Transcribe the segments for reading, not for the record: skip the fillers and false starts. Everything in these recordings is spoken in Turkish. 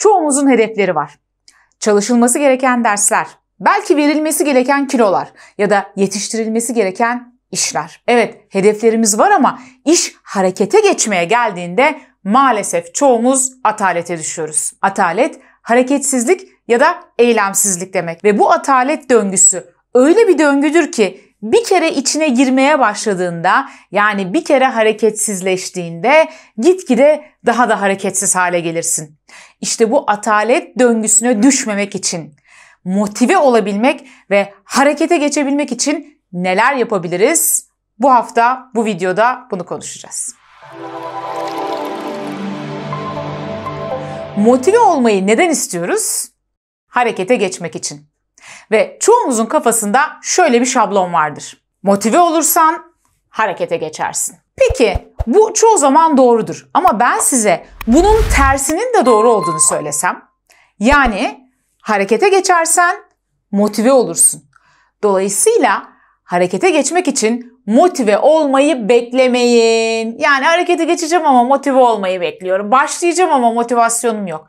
Çoğumuzun hedefleri var. Çalışılması gereken dersler, belki verilmesi gereken kilolar ya da yetiştirilmesi gereken işler. Evet, hedeflerimiz var ama iş harekete geçmeye geldiğinde maalesef çoğumuz atalete düşüyoruz. Atalet, hareketsizlik ya da eylemsizlik demek ve bu atalet döngüsü öyle bir döngüdür ki bir kere içine girmeye başladığında, yani bir kere hareketsizleştiğinde gitgide daha da hareketsiz hale gelirsin. İşte bu atalet döngüsüne düşmemek için, motive olabilmek ve harekete geçebilmek için neler yapabiliriz? Bu hafta bu videoda bunu konuşacağız. Motive olmayı neden istiyoruz? Harekete geçmek için. Ve çoğumuzun kafasında şöyle bir şablon vardır. Motive olursan harekete geçersin. Peki bu çoğu zaman doğrudur ama ben size bunun tersinin de doğru olduğunu söylesem, yani harekete geçersen motive olursun. Dolayısıyla harekete geçmek için motive olmayı beklemeyin. Yani harekete geçeceğim ama motive olmayı bekliyorum. Başlayacağım ama motivasyonum yok.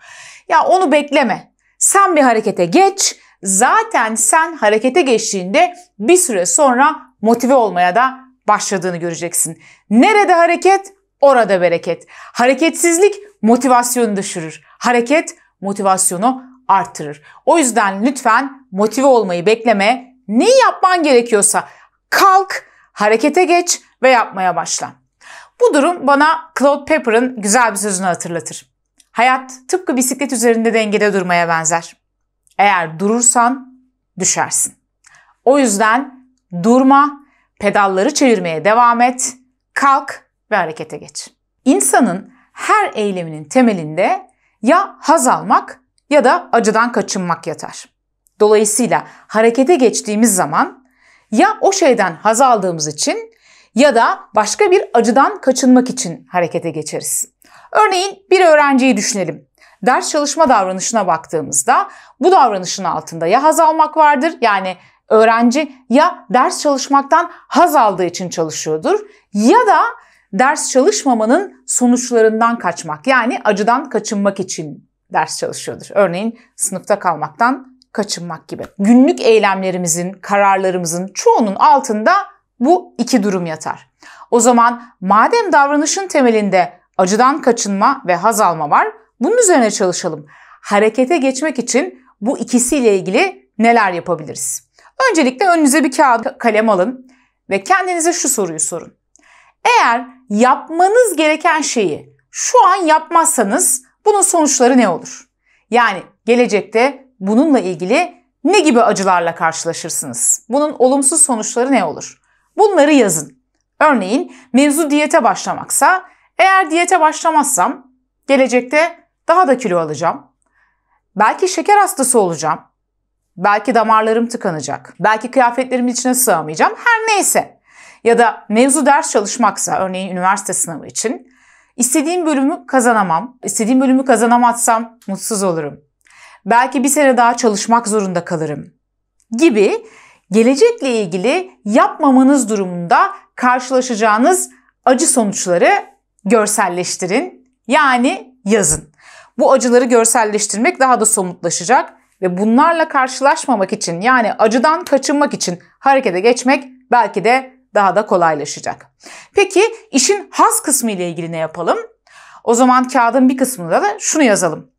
Ya onu bekleme. Sen bir harekete geç. Zaten sen harekete geçtiğinde bir süre sonra motive olmaya da başladığını göreceksin. Nerede hareket, orada bereket. Hareketsizlik motivasyonu düşürür. Hareket motivasyonu artırır. O yüzden lütfen motive olmayı bekleme. Neyi yapman gerekiyorsa kalk, harekete geç ve yapmaya başla. Bu durum bana Claude Pepper'ın güzel bir sözünü hatırlatır. Hayat tıpkı bisiklet üzerinde dengede durmaya benzer. Eğer durursan düşersin. O yüzden durma, pedalları çevirmeye devam et, kalk ve harekete geç. İnsanın her eyleminin temelinde ya haz almak ya da acıdan kaçınmak yatar. Dolayısıyla harekete geçtiğimiz zaman ya o şeyden haz aldığımız için ya da başka bir acıdan kaçınmak için harekete geçeriz. Örneğin bir öğrenciyi düşünelim. Ders çalışma davranışına baktığımızda bu davranışın altında ya haz almak vardır, yani öğrenci ya ders çalışmaktan haz aldığı için çalışıyordur ya da ders çalışmamanın sonuçlarından kaçmak, yani acıdan kaçınmak için ders çalışıyordur. Örneğin sınıfta kalmaktan kaçınmak gibi. Günlük eylemlerimizin, kararlarımızın çoğunun altında bu iki durum yatar. O zaman madem davranışın temelinde acıdan kaçınma ve haz alma var, bunun üzerine çalışalım. Harekete geçmek için bu ikisiyle ilgili neler yapabiliriz? Öncelikle önünüze bir kağıt, kalem alın ve kendinize şu soruyu sorun. Eğer yapmanız gereken şeyi şu an yapmazsanız bunun sonuçları ne olur? Yani gelecekte bununla ilgili ne gibi acılarla karşılaşırsınız? Bunun olumsuz sonuçları ne olur? Bunları yazın. Örneğin mevzu diyete başlamaksa, eğer diyete başlamazsam gelecekte daha da kilo alacağım. Belki şeker hastası olacağım. Belki damarlarım tıkanacak. Belki kıyafetlerimin içine sığamayacağım. Her neyse. Ya da mevzu ders çalışmaksa, örneğin üniversite sınavı için, istediğim bölümü kazanamam. İstediğim bölümü kazanamazsam mutsuz olurum. Belki bir sene daha çalışmak zorunda kalırım. Gibi gelecekle ilgili yapmamanız durumunda karşılaşacağınız acı sonuçları görselleştirin. Yani yazın. Bu acıları görselleştirmek daha da somutlaşacak ve bunlarla karşılaşmamak için, yani acıdan kaçınmak için harekete geçmek belki de daha da kolaylaşacak. Peki işin haz kısmı ile ilgili ne yapalım? O zaman kağıdın bir kısmında da şunu yazalım.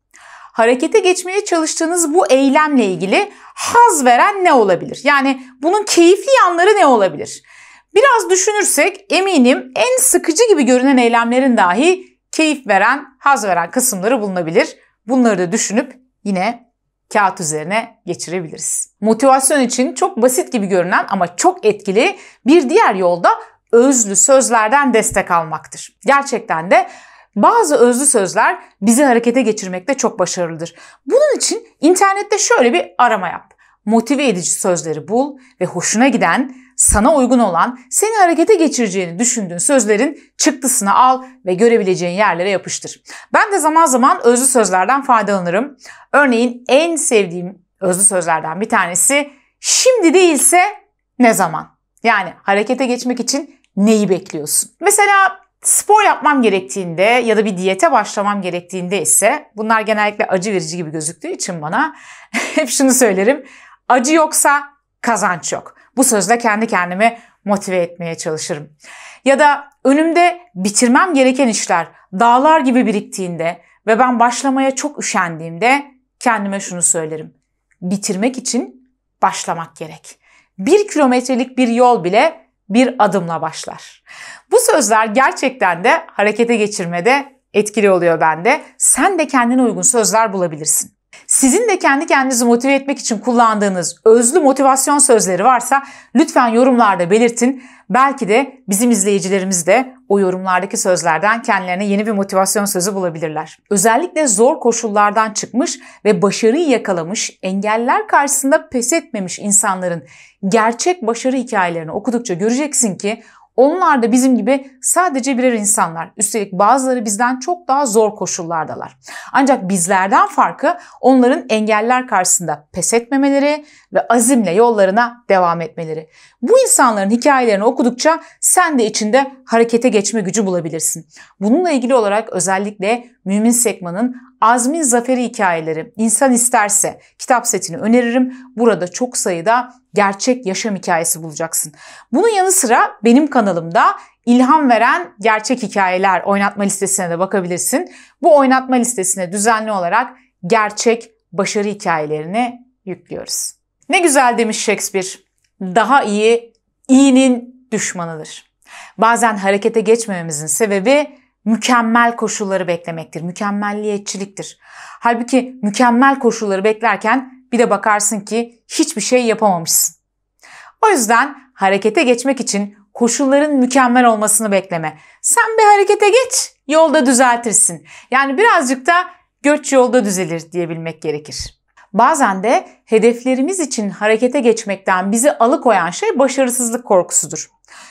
Harekete geçmeye çalıştığınız bu eylemle ilgili haz veren ne olabilir? Yani bunun keyifli yanları ne olabilir? Biraz düşünürsek eminim en sıkıcı gibi görünen eylemlerin dahi keyif veren, haz veren kısımları bulunabilir. Bunları da düşünüp yine kağıt üzerine geçirebiliriz. Motivasyon için çok basit gibi görünen ama çok etkili bir diğer yol da özlü sözlerden destek almaktır. Gerçekten de bazı özlü sözler bizi harekete geçirmekte çok başarılıdır. Bunun için internette şöyle bir arama yap. Motive edici sözleri bul ve hoşuna giden, sana uygun olan, seni harekete geçireceğini düşündüğün sözlerin çıktısını al ve görebileceğin yerlere yapıştır. Ben de zaman zaman özlü sözlerden faydalanırım. Örneğin en sevdiğim özlü sözlerden bir tanesi şimdi değilse ne zaman? Yani harekete geçmek için neyi bekliyorsun? Mesela Spor yapmam gerektiğinde ya da bir diyete başlamam gerektiğinde ise bunlar genellikle acı verici gibi gözüktüğü için bana hep şunu söylerim. Acı yoksa kazanç yok. Bu sözle kendi kendimi motive etmeye çalışırım. Ya da önümde bitirmem gereken işler dağlar gibi biriktiğinde ve ben başlamaya çok üşendiğimde kendime şunu söylerim. Bitirmek için başlamak gerek. 1 kilometrelik bir yol bile bir adımla başlar. Bu sözler gerçekten de harekete geçirmede etkili oluyor bende. Sen de kendine uygun sözler bulabilirsin. Sizin de kendi kendinizi motive etmek için kullandığınız özlü motivasyon sözleri varsa lütfen yorumlarda belirtin. Belki de bizim izleyicilerimiz de o yorumlardaki sözlerden kendilerine yeni bir motivasyon sözü bulabilirler. Özellikle zor koşullardan çıkmış ve başarıyı yakalamış, engeller karşısında pes etmemiş insanların gerçek başarı hikayelerini okudukça göreceksin ki onlar da bizim gibi sadece birer insanlar. Üstelik bazıları bizden çok daha zor koşullardalar. Ancak bizlerden farkı onların engeller karşısında pes etmemeleri ve azimle yollarına devam etmeleri. Bu insanların hikayelerini okudukça sen de içinde harekete geçme gücü bulabilirsin. Bununla ilgili olarak özellikle Mümin Sekman'ın Azmin Zaferi Hikayeleri, İnsan İsterse kitap setini öneririm. Burada çok sayıda gerçek yaşam hikayesi bulacaksın. Bunun yanı sıra benim kanalımda ilham veren gerçek hikayeler oynatma listesine de bakabilirsin. Bu oynatma listesine düzenli olarak gerçek başarı hikayelerini yüklüyoruz. Ne güzel demiş Shakespeare. Daha iyi, iyinin düşmanıdır. Bazen harekete geçmememizin sebebi mükemmel koşulları beklemektir, mükemmelliyetçiliktir. Halbuki mükemmel koşulları beklerken bir de bakarsın ki hiçbir şey yapamamışsın. O yüzden harekete geçmek için koşulların mükemmel olmasını bekleme. Sen bir harekete geç, yolda düzeltirsin. Yani birazcık da göç yolda düzelir diyebilmek gerekir. Bazen de hedeflerimiz için harekete geçmekten bizi alıkoyan şey başarısızlık korkusudur.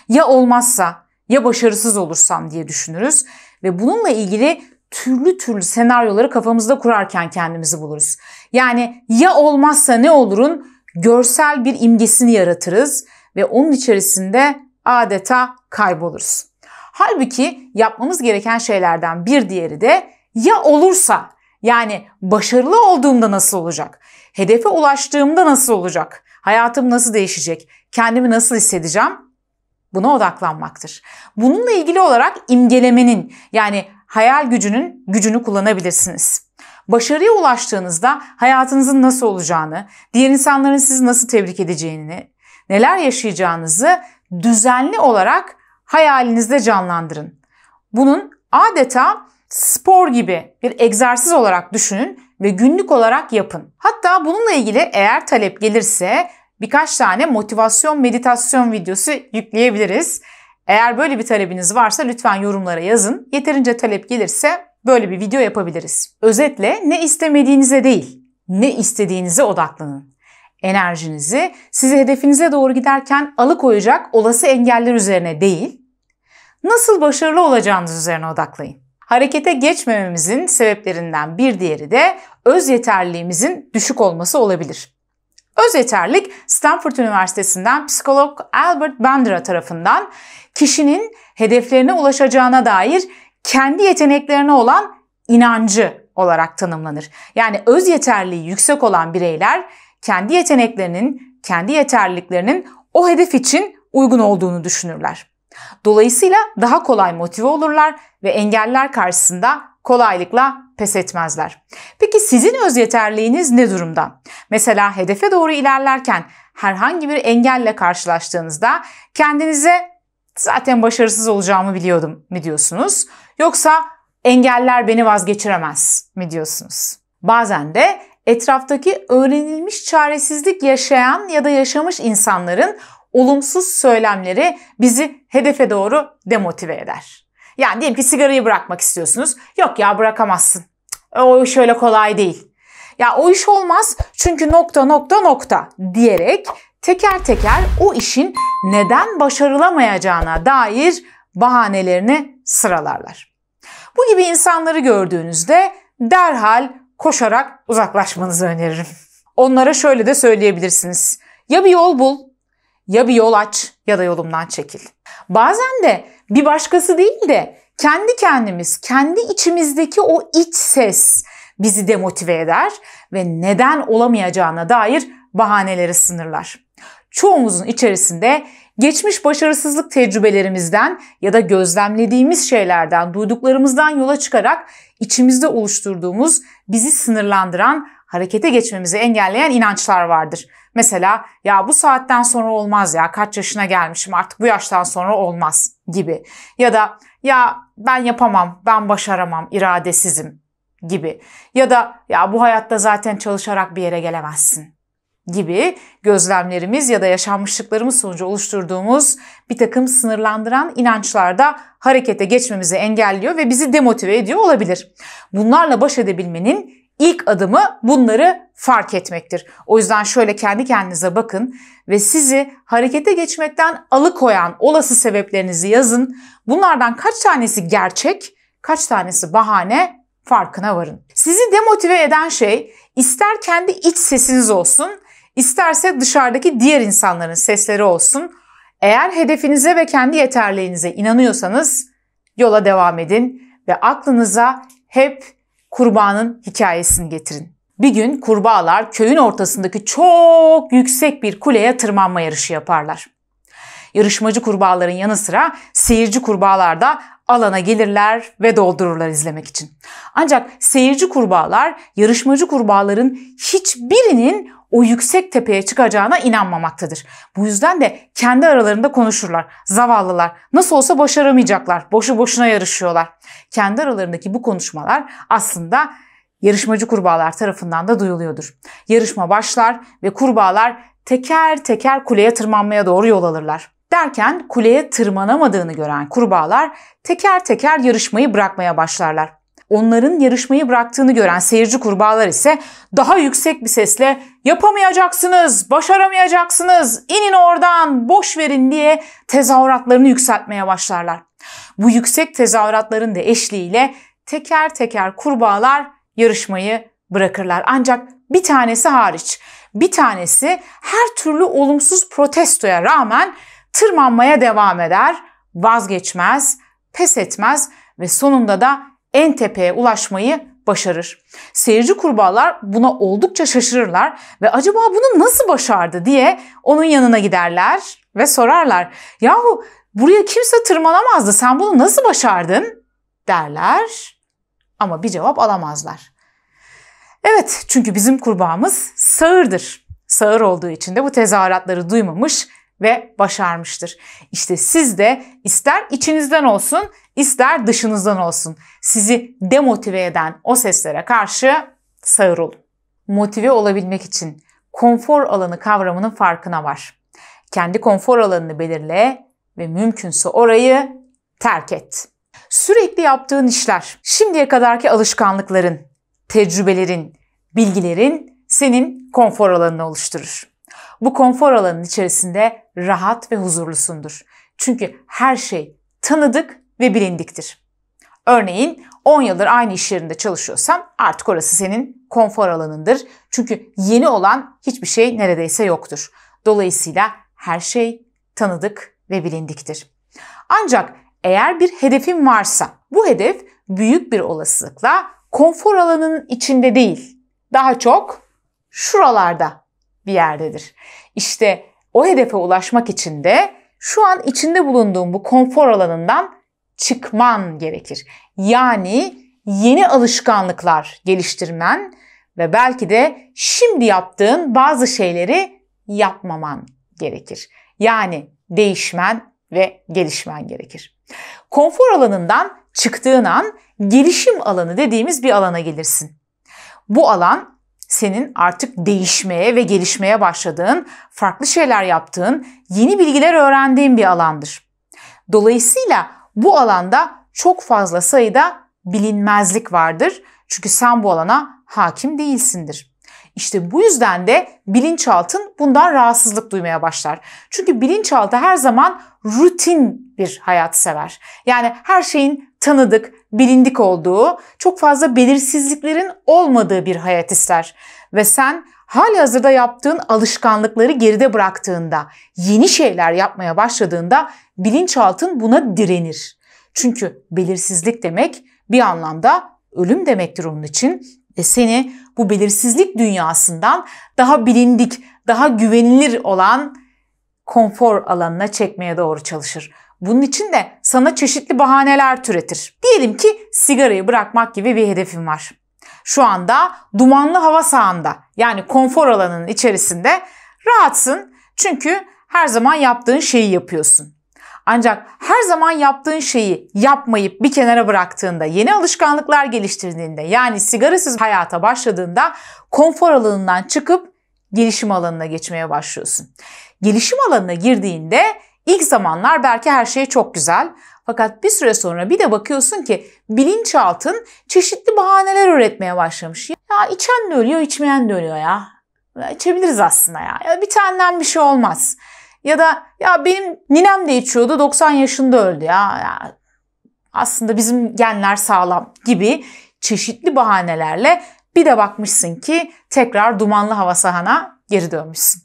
Ya olmazsa, ya başarısız olursam diye düşünürüz ve bununla ilgili türlü senaryoları kafamızda kurarken kendimizi buluruz. Yani ya olmazsa ne olurun görsel bir imgesini yaratırız ve onun içerisinde adeta kayboluruz. Halbuki yapmamız gereken şeylerden bir diğeri de ya olursa, yani başarılı olduğumda nasıl olacak? Hedefe ulaştığımda nasıl olacak? Hayatım nasıl değişecek? Kendimi nasıl hissedeceğim? Buna odaklanmaktır. Bununla ilgili olarak imgelemenin, yani hayal gücünün gücünü kullanabilirsiniz. Başarıya ulaştığınızda hayatınızın nasıl olacağını, diğer insanların sizi nasıl tebrik edeceğini, neler yaşayacağınızı düzenli olarak hayalinizde canlandırın. Bunun adeta spor gibi bir egzersiz olarak düşünün ve günlük olarak yapın. Hatta bununla ilgili eğer talep gelirse birkaç tane motivasyon meditasyon videosu yükleyebiliriz. Eğer böyle bir talebiniz varsa lütfen yorumlara yazın. Yeterince talep gelirse böyle bir video yapabiliriz. Özetle ne istemediğinize değil, ne istediğinize odaklanın. Enerjinizi sizi hedefinize doğru giderken alıkoyacak olası engeller üzerine değil, nasıl başarılı olacağınız üzerine odaklayın. Harekete geçmememizin sebeplerinden bir diğeri de öz yeterliliğimizin düşük olması olabilir. Öz yeterlilik Stanford Üniversitesi'nden psikolog Albert Bandura tarafından kişinin hedeflerine ulaşacağına dair kendi yeteneklerine olan inancı olarak tanımlanır. Yani öz yeterliliği yüksek olan bireyler kendi yeteneklerinin, kendi yeterliliklerinin o hedef için uygun olduğunu düşünürler. Dolayısıyla daha kolay motive olurlar ve engeller karşısında kolaylıkla pes etmezler. Peki sizin öz yeterliğiniz ne durumda? Mesela hedefe doğru ilerlerken herhangi bir engelle karşılaştığınızda kendinize zaten başarısız olacağımı biliyordum mi diyorsunuz? Yoksa engeller beni vazgeçiremez mi diyorsunuz? Bazen de etraftaki öğrenilmiş çaresizlik yaşayan ya da yaşamış insanların olumsuz söylemleri bizi hedefe doğru demotive eder. Yani diyelim ki sigarayı bırakmak istiyorsunuz. Yok ya bırakamazsın. O iş öyle kolay değil. Ya o iş olmaz çünkü ... diyerek teker teker o işin neden başarılamayacağına dair bahanelerini sıralarlar. Bu gibi insanları gördüğünüzde derhal koşarak uzaklaşmanızı öneririm. Onlara şöyle de söyleyebilirsiniz. Ya bir yol bul, ya bir yol aç ya da yolumdan çekil. Bazen de bir başkası değil de kendi kendimiz, kendi içimizdeki o iç ses bizi demotive eder ve neden olamayacağına dair bahaneleri sınırlar. Çoğumuzun içerisinde geçmiş başarısızlık tecrübelerimizden ya da gözlemlediğimiz şeylerden, duyduklarımızdan yola çıkarak içimizde oluşturduğumuz, bizi sınırlandıran, harekete geçmemizi engelleyen inançlar vardır. Mesela ya bu saatten sonra olmaz ya, kaç yaşına gelmişim artık bu yaştan sonra olmaz gibi. Ya da ya ben yapamam, ben başaramam, iradesizim gibi. Ya da ya bu hayatta zaten çalışarak bir yere gelemezsin gibi gözlemlerimiz ya da yaşanmışlıklarımız sonucu oluşturduğumuz bir takım sınırlandıran inançlar da harekete geçmemizi engelliyor ve bizi demotive ediyor olabilir. Bunlarla baş edebilmenin ilk adımı bunları fark etmektir. O yüzden şöyle kendi kendinize bakın ve sizi harekete geçmekten alıkoyan olası sebeplerinizi yazın. Bunlardan kaç tanesi gerçek, kaç tanesi bahane, farkına varın. Sizi demotive eden şey ister kendi iç sesiniz olsun, isterse dışarıdaki diğer insanların sesleri olsun. Eğer hedefinize ve kendi yeterliğinize inanıyorsanız yola devam edin ve aklınıza hep kurbağanın hikayesini getirin. Bir gün kurbağalar köyün ortasındaki çok yüksek bir kuleye tırmanma yarışı yaparlar. Yarışmacı kurbağaların yanı sıra seyirci kurbağalar da alana gelirler ve doldururlar izlemek için. Ancak seyirci kurbağalar yarışmacı kurbağaların hiçbirinin o yüksek tepeye çıkacağına inanmamaktadır. Bu yüzden de kendi aralarında konuşurlar. Zavallılar nasıl olsa başaramayacaklar. Boşu boşuna yarışıyorlar. Kendi aralarındaki bu konuşmalar aslında yarışmacı kurbağalar tarafından da duyuluyordur. Yarışma başlar ve kurbağalar teker teker kuleye tırmanmaya doğru yol alırlar. Derken kuleye tırmanamadığını gören kurbağalar teker teker yarışmayı bırakmaya başlarlar. Onların yarışmayı bıraktığını gören seyirci kurbağalar ise daha yüksek bir sesle "Yapamayacaksınız, başaramayacaksınız, inin oradan, boş verin" diye tezahüratlarını yükseltmeye başlarlar. Bu yüksek tezahüratların da eşliğiyle teker teker kurbağalar yarışmayı bırakırlar. Ancak bir tanesi hariç. Bir tanesi her türlü olumsuz protestoya rağmen tırmanmaya devam eder, vazgeçmez, pes etmez ve sonunda da en tepeye ulaşmayı başarır. Seyirci kurbağalar buna oldukça şaşırırlar ve acaba bunu nasıl başardı diye onun yanına giderler ve sorarlar. Yahu buraya kimse tırmanamazdı, sen bunu nasıl başardın derler ama bir cevap alamazlar. Evet, çünkü bizim kurbağamız sağırdır. Sağır olduğu için de bu tezahüratları duymamış ve başarmıştır. İşte siz de ister içinizden olsun, ister dışınızdan olsun sizi demotive eden o seslere karşı sağır olun. Motive olabilmek için konfor alanı kavramının farkına var. Kendi konfor alanını belirle ve mümkünse orayı terk et. Sürekli yaptığın işler, şimdiye kadarki alışkanlıkların, tecrübelerin, bilgilerin senin konfor alanını oluşturur. Bu konfor alanının içerisinde rahat ve huzurlusundur. Çünkü her şey tanıdık ve bilindiktir. Örneğin 10 yıldır aynı iş yerinde çalışıyorsan artık orası senin konfor alanındır. Çünkü yeni olan hiçbir şey neredeyse yoktur. Dolayısıyla her şey tanıdık ve bilindiktir. Ancak eğer bir hedefin varsa bu hedef büyük bir olasılıkla konfor alanının içinde değil, daha çok şuralarda bir yerdedir. İşte o hedefe ulaşmak için de şu an içinde bulunduğun bu konfor alanından çıkman gerekir. Yani yeni alışkanlıklar geliştirmen ve belki de şimdi yaptığın bazı şeyleri yapmaman gerekir. Yani değişmen ve gelişmen gerekir. Konfor alanından çıktığın an gelişim alanı dediğimiz bir alana gelirsin. Bu alan senin artık değişmeye ve gelişmeye başladığın, farklı şeyler yaptığın, yeni bilgiler öğrendiğin bir alandır. Dolayısıyla bu alanda çok fazla sayıda bilinmezlik vardır. Çünkü sen bu alana hakim değilsindir. İşte bu yüzden de bilinçaltın bundan rahatsızlık duymaya başlar. Çünkü bilinçaltı her zaman rutin bir hayat sever. Yani her şeyin tanıdık, bilindik olduğu, çok fazla belirsizliklerin olmadığı bir hayat ister. Ve sen halihazırda yaptığın alışkanlıkları geride bıraktığında, yeni şeyler yapmaya başladığında bilinçaltın buna direnir. Çünkü belirsizlik demek bir anlamda ölüm demektir onun için. Seni bu belirsizlik dünyasından daha bilindik, daha güvenilir olan konfor alanına çekmeye doğru çalışır. Bunun için de sana çeşitli bahaneler türetir. Diyelim ki sigarayı bırakmak gibi bir hedefin var. Şu anda dumanlı hava sahanda, yani konfor alanının içerisinde rahatsın. Çünkü her zaman yaptığın şeyi yapıyorsun. Ancak her zaman yaptığın şeyi yapmayıp bir kenara bıraktığında, yeni alışkanlıklar geliştirdiğinde, yani sigarasız hayata başladığında konfor alanından çıkıp gelişim alanına geçmeye başlıyorsun. Gelişim alanına girdiğinde ilk zamanlar belki her şey çok güzel. Fakat bir süre sonra bir de bakıyorsun ki bilinçaltın çeşitli bahaneler üretmeye başlamış. Ya içen de ölüyor, içmeyen de ölüyor ya. İçebiliriz aslında ya. Ya bir taneden bir şey olmaz. Ya da ya benim ninem de içiyordu, 90 yaşında öldü ya. Aslında bizim genler sağlam gibi çeşitli bahanelerle bir de bakmışsın ki tekrar dumanlı hava sahana geri dönmüşsün.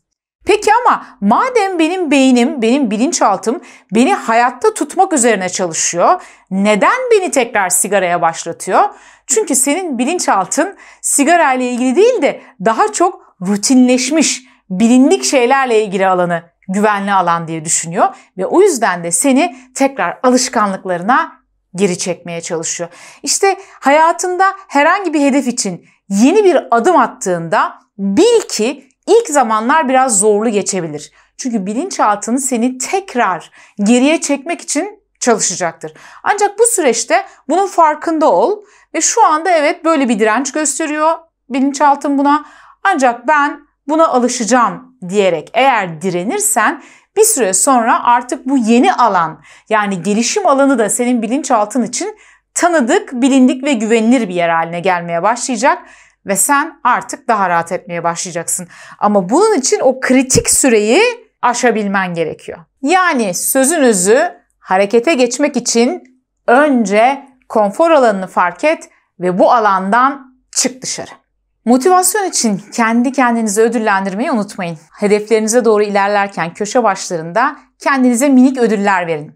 Peki ama madem benim beynim, benim bilinçaltım beni hayatta tutmak üzerine çalışıyor, neden beni tekrar sigaraya başlatıyor? Çünkü senin bilinçaltın sigara ile ilgili değil de daha çok rutinleşmiş, bilindik şeylerle ilgili alanı güvenli alan diye düşünüyor ve o yüzden de seni tekrar alışkanlıklarına geri çekmeye çalışıyor. İşte hayatında herhangi bir hedef için yeni bir adım attığında bil ki İlk zamanlar biraz zorlu geçebilir. Çünkü bilinçaltın seni tekrar geriye çekmek için çalışacaktır. Ancak bu süreçte bunun farkında ol ve şu anda evet böyle bir direnç gösteriyor bilinçaltın buna. Ancak ben buna alışacağım diyerek eğer direnirsen bir süre sonra artık bu yeni alan, yani gelişim alanı da senin bilinçaltın için tanıdık, bilindik ve güvenilir bir yer haline gelmeye başlayacak. Ve sen artık daha rahat etmeye başlayacaksın. Ama bunun için o kritik süreyi aşabilmen gerekiyor. Yani sözün özü, harekete geçmek için önce konfor alanını fark et ve bu alandan çık dışarı. Motivasyon için kendi kendinizi ödüllendirmeyi unutmayın. Hedeflerinize doğru ilerlerken köşe başlarında kendinize minik ödüller verin.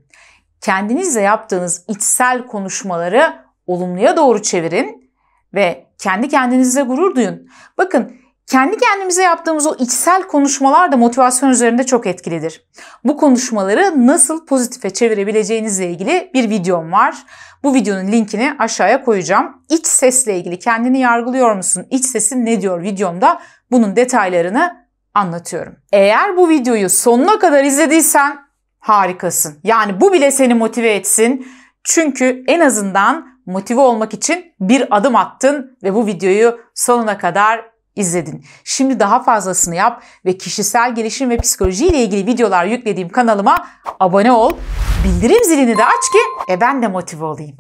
Kendinizle yaptığınız içsel konuşmaları olumluya doğru çevirin ve kendi kendinizle gurur duyun. Bakın, kendi kendimize yaptığımız o içsel konuşmalar da motivasyon üzerinde çok etkilidir. Bu konuşmaları nasıl pozitife çevirebileceğinizle ilgili bir videom var. Bu videonun linkini aşağıya koyacağım. İç sesle ilgili kendini yargılıyor musun? İç sesin ne diyor videomda? Bunun detaylarını anlatıyorum. Eğer bu videoyu sonuna kadar izlediysen harikasın. Yani bu bile seni motive etsin. Çünkü en azından motive olmak için bir adım attın ve bu videoyu sonuna kadar izledin. Şimdi daha fazlasını yap ve kişisel gelişim ve psikoloji ile ilgili videolar yüklediğim kanalıma abone ol. Bildirim zilini de aç ki ben de motive olayım.